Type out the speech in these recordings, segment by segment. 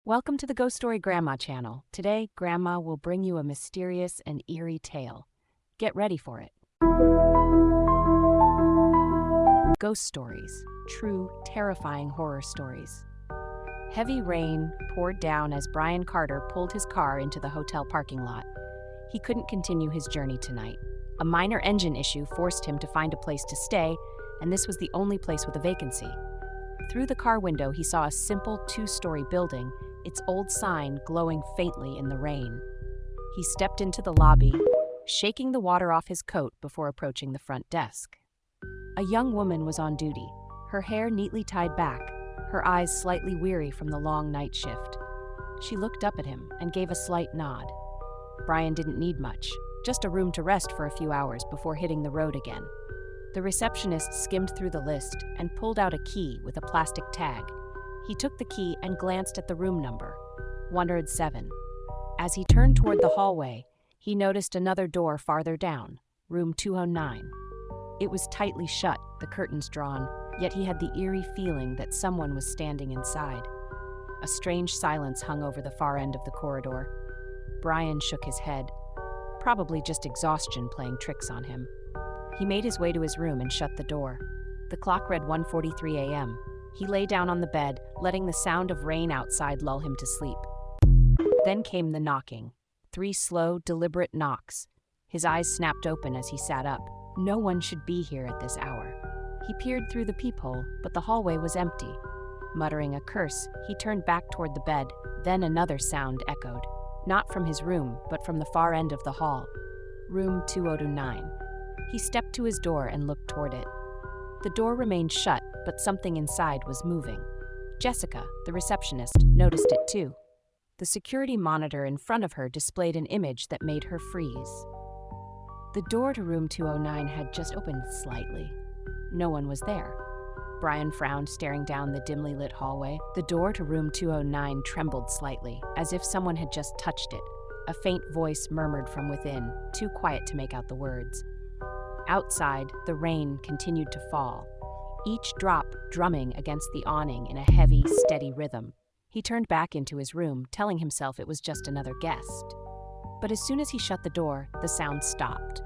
Welcome to the Ghost Story Grandma channel. Today, Grandma will bring you a mysterious and eerie tale. Get ready for it. Ghost stories. True, terrifying horror stories. Heavy rain poured down as Brian Carter pulled his car into the hotel parking lot. He couldn't continue his journey tonight. A minor engine issue forced him to find a place to stay, and this was the only place with a vacancy. Through the car window, he saw a simple two-story building, its old sign glowing faintly in the rain. He stepped into the lobby, shaking the water off his coat before approaching the front desk. A young woman was on duty, her hair neatly tied back, her eyes slightly weary from the long night shift. She looked up at him and gave a slight nod. Brian didn't need much, just a room to rest for a few hours before hitting the road again. The receptionist skimmed through the list and pulled out a key with a plastic tag. He took the key and glanced at the room number, 107. As he turned toward the hallway, he noticed another door farther down, room 209. It was tightly shut, the curtains drawn, yet he had the eerie feeling that someone was standing inside. A strange silence hung over the far end of the corridor. Brian shook his head, probably just exhaustion playing tricks on him. He made his way to his room and shut the door. The clock read 1:43 a.m. He lay down on the bed, letting the sound of rain outside lull him to sleep. Then came the knocking. 3 slow, deliberate knocks. His eyes snapped open as he sat up. No one should be here at this hour. He peered through the peephole, but the hallway was empty. Muttering a curse, he turned back toward the bed. Then another sound echoed, not from his room, but from the far end of the hall. Room 209. He stepped to his door and looked toward it. The door remained shut, but something inside was moving. Jessica, the receptionist, noticed it too. The security monitor in front of her displayed an image that made her freeze. The door to room 209 had just opened slightly. No one was there. Brian frowned, staring down the dimly lit hallway. The door to room 209 trembled slightly, as if someone had just touched it. A faint voice murmured from within, too quiet to make out the words. Outside, the rain continued to fall, each drop drumming against the awning in a heavy, steady rhythm. He turned back into his room, telling himself it was just another guest. But as soon as he shut the door, the sound stopped.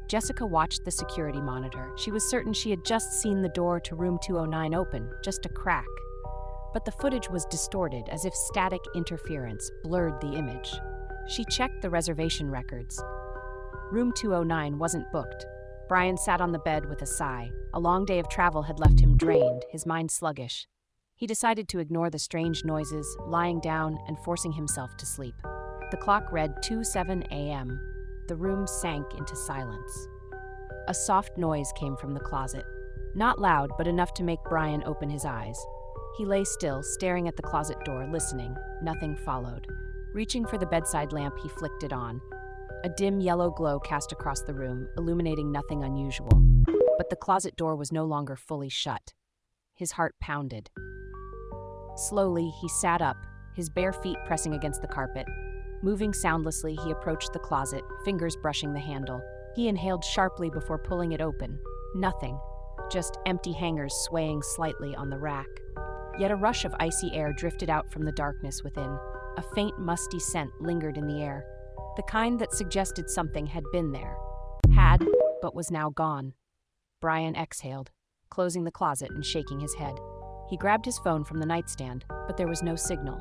Jessica watched the security monitor. She was certain she had just seen the door to room 209 open, just a crack. But the footage was distorted, as if static interference blurred the image. She checked the reservation records. Room 209 wasn't booked. Brian sat on the bed with a sigh. A long day of travel had left him drained, his mind sluggish. He decided to ignore the strange noises, lying down and forcing himself to sleep. The clock read 2:07 a.m. The room sank into silence. A soft noise came from the closet. Not loud, but enough to make Brian open his eyes. He lay still, staring at the closet door, listening. Nothing followed. Reaching for the bedside lamp, he flicked it on. A dim yellow glow cast across the room, illuminating nothing unusual. But the closet door was no longer fully shut. His heart pounded. Slowly, he sat up, his bare feet pressing against the carpet. Moving soundlessly, he approached the closet, fingers brushing the handle. He inhaled sharply before pulling it open. Nothing, just empty hangers swaying slightly on the rack. Yet a rush of icy air drifted out from the darkness within. A faint, musty scent lingered in the air. The kind that suggested something had been there. Had, but was now gone. Brian exhaled, closing the closet and shaking his head. He grabbed his phone from the nightstand, but there was no signal.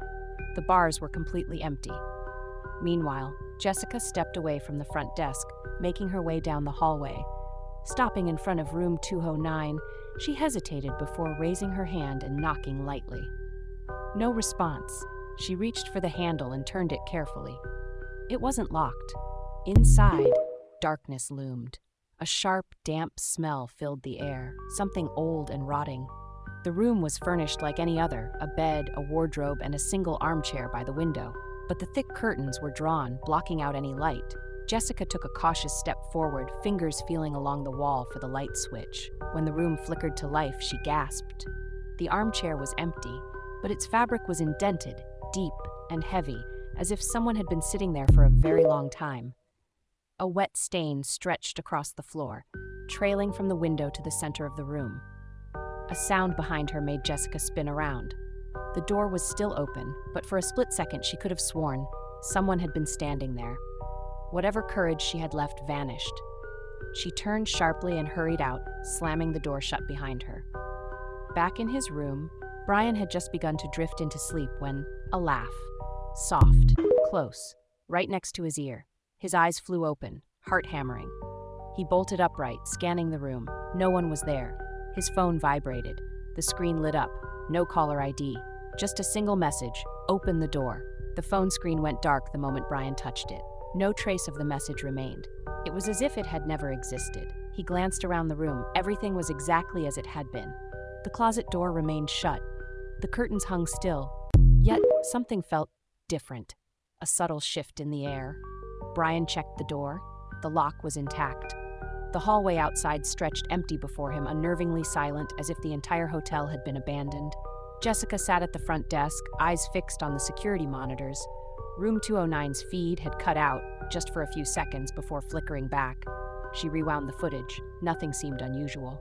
The bars were completely empty. Meanwhile, Jessica stepped away from the front desk, making her way down the hallway. Stopping in front of room 209, she hesitated before raising her hand and knocking lightly. No response. She reached for the handle and turned it carefully. It wasn't locked. Inside, darkness loomed. A sharp, damp smell filled the air, something old and rotting. The room was furnished like any other, a bed, a wardrobe, and a single armchair by the window. But the thick curtains were drawn, blocking out any light. Jessica took a cautious step forward, fingers feeling along the wall for the light switch. When the room flickered to life, she gasped. The armchair was empty, but its fabric was indented, deep and heavy, as if someone had been sitting there for a very long time. A wet stain stretched across the floor, trailing from the window to the center of the room. A sound behind her made Jessica spin around. The door was still open, but for a split second she could have sworn someone had been standing there. Whatever courage she had left vanished. She turned sharply and hurried out, slamming the door shut behind her. Back in his room, Brian had just begun to drift into sleep when a laugh, soft, close, right next to his ear. His eyes flew open, heart hammering. He bolted upright, scanning the room. No one was there. His phone vibrated. The screen lit up. No caller ID. Just a single message, "Open the door." The phone screen went dark the moment Brian touched it. No trace of the message remained. It was as if it had never existed. He glanced around the room. Everything was exactly as it had been. The closet door remained shut. The curtains hung still. Yet something felt different. A subtle shift in the air. Brian checked the door. The lock was intact. The hallway outside stretched empty before him, unnervingly silent, as if the entire hotel had been abandoned. Jessica sat at the front desk, eyes fixed on the security monitors. Room 209's feed had cut out just for a few seconds before flickering back. She rewound the footage. Nothing seemed unusual.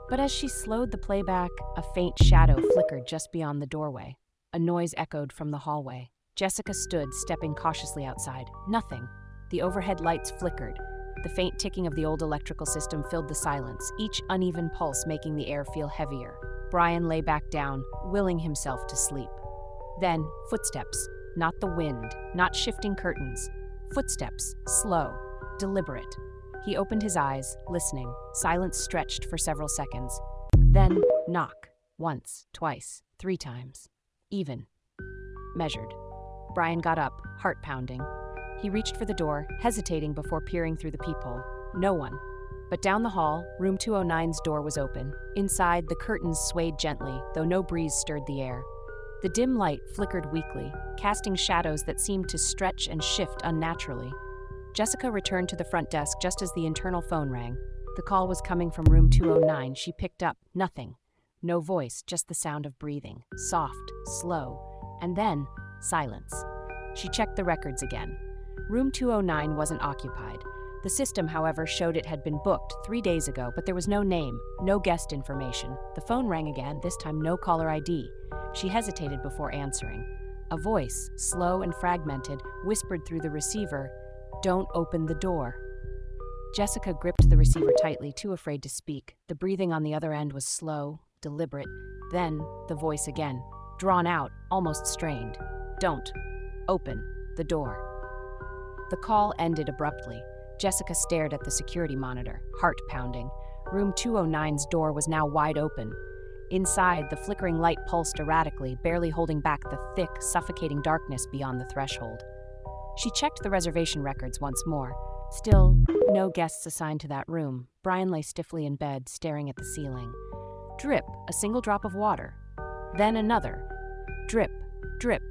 But as she slowed the playback, a faint shadow flickered just beyond the doorway. A noise echoed from the hallway. Jessica stood, stepping cautiously outside. Nothing. The overhead lights flickered. The faint ticking of the old electrical system filled the silence, each uneven pulse making the air feel heavier. Brian lay back down, willing himself to sleep. Then, footsteps. Not the wind, not shifting curtains. Footsteps, slow, deliberate. He opened his eyes, listening. Silence stretched for several seconds. Then, knock. Once, twice, 3 times. Even. Measured. Brian got up, heart pounding. He reached for the door, hesitating before peering through the peephole. No one. But down the hall, room 209's door was open. Inside, the curtains swayed gently, though no breeze stirred the air. The dim light flickered weakly, casting shadows that seemed to stretch and shift unnaturally. Jessica returned to the front desk just as the internal phone rang. The call was coming from room 209. She picked up. Nothing. No voice, just the sound of breathing. Soft, slow, and then silence. She checked the records again. Room 209 wasn't occupied. The system, however, showed it had been booked 3 days ago, but there was no name, no guest information. The phone rang again, this time no caller ID. She hesitated before answering. A voice, slow and fragmented, whispered through the receiver, "Don't open the door." Jessica gripped the receiver tightly, too afraid to speak. The breathing on the other end was slow, deliberate. Then, the voice again, drawn out, almost strained. "Don't open the door." The call ended abruptly. Jessica stared at the security monitor, heart pounding. Room 209's door was now wide open. Inside, the flickering light pulsed erratically, barely holding back the thick, suffocating darkness beyond the threshold. She checked the reservation records once more. Still, no guests assigned to that room. Brian lay stiffly in bed, staring at the ceiling. Drip, a single drop of water. Then another. Drip, drip.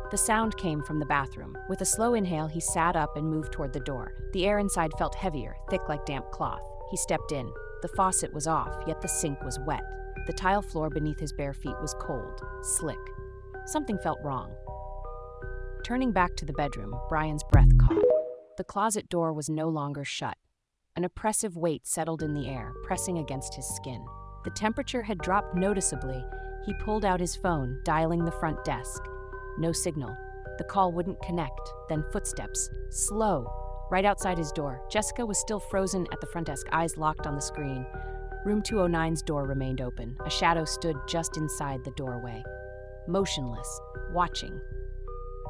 The sound came from the bathroom. With a slow inhale, he sat up and moved toward the door. The air inside felt heavier, thick like damp cloth. He stepped in. The faucet was off, yet the sink was wet. The tile floor beneath his bare feet was cold, slick. Something felt wrong. Turning back to the bedroom, Brian's breath caught. The closet door was no longer shut. An oppressive weight settled in the air, pressing against his skin. The temperature had dropped noticeably. He pulled out his phone, dialing the front desk. No signal. The call wouldn't connect. Then footsteps. Slow. Right outside his door. Jessica was still frozen at the front desk, eyes locked on the screen. Room 209's door remained open. A shadow stood just inside the doorway. Motionless. Watching.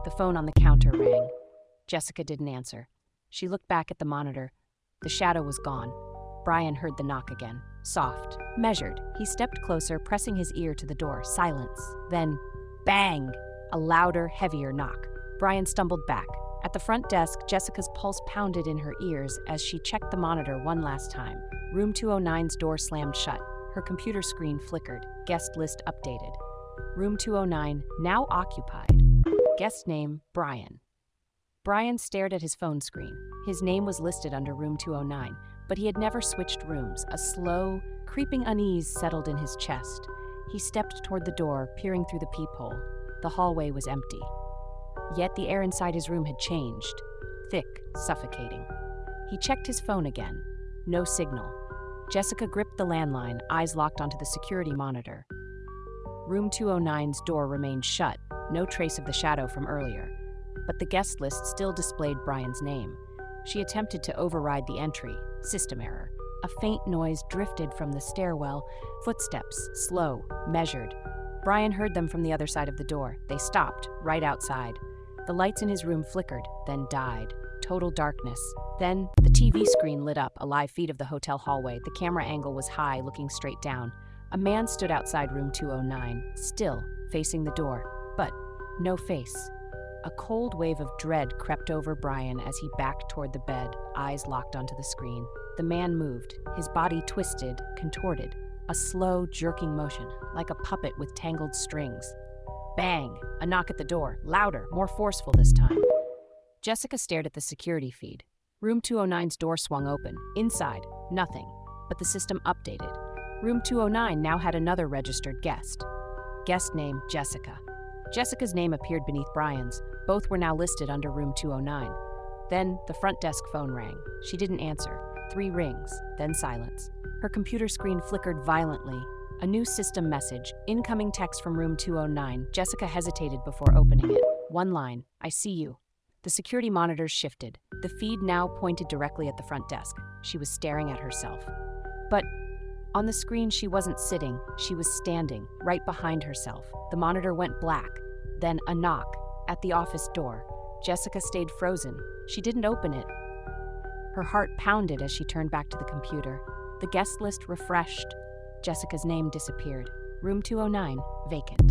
The phone on the counter rang. Jessica didn't answer. She looked back at the monitor. The shadow was gone. Brian heard the knock again. Soft. Measured. He stepped closer, pressing his ear to the door. Silence. Then, bang! A louder, heavier knock. Brian stumbled back. At the front desk, Jessica's pulse pounded in her ears as she checked the monitor one last time. Room 209's door slammed shut. Her computer screen flickered. Guest list updated. Room 209, now occupied. Guest name, Brian. Brian stared at his phone screen. His name was listed under room 209, but he had never switched rooms. A slow, creeping unease settled in his chest. He stepped toward the door, peering through the peephole. The hallway was empty. Yet the air inside his room had changed. Thick, suffocating. He checked his phone again. No signal. Jessica gripped the landline, eyes locked onto the security monitor. Room 209's door remained shut, no trace of the shadow from earlier. But the guest list still displayed Brian's name. She attempted to override the entry. System error. A faint noise drifted from the stairwell. Footsteps, slow, measured. Brian heard them from the other side of the door. They stopped, right outside. The lights in his room flickered, then died. Total darkness. Then, the TV screen lit up, a live feed of the hotel hallway. The camera angle was high, looking straight down. A man stood outside room 209, still, facing the door, but no face. A cold wave of dread crept over Brian as he backed toward the bed, eyes locked onto the screen. The man moved, his body twisted, contorted, a slow, jerking motion, like a puppet with tangled strings. Bang! A knock at the door, louder, more forceful this time. Jessica stared at the security feed. Room 209's door swung open. Inside, nothing, but the system updated. Room 209 now had another registered guest. Guest name, Jessica. Jessica's name appeared beneath Brian's. Both were now listed under room 209. Then, the front desk phone rang. She didn't answer. 3 rings, then silence. Her computer screen flickered violently. A new system message, incoming text from room 209. Jessica hesitated before opening it. One line, I see you. The security monitors shifted. The feed now pointed directly at the front desk. She was staring at herself. But on the screen, she wasn't sitting. She was standing, right behind herself. The monitor went black. Then a knock at the office door. Jessica stayed frozen. She didn't open it. Her heart pounded as she turned back to the computer. The guest list refreshed. Jessica's name disappeared. Room 209, vacant.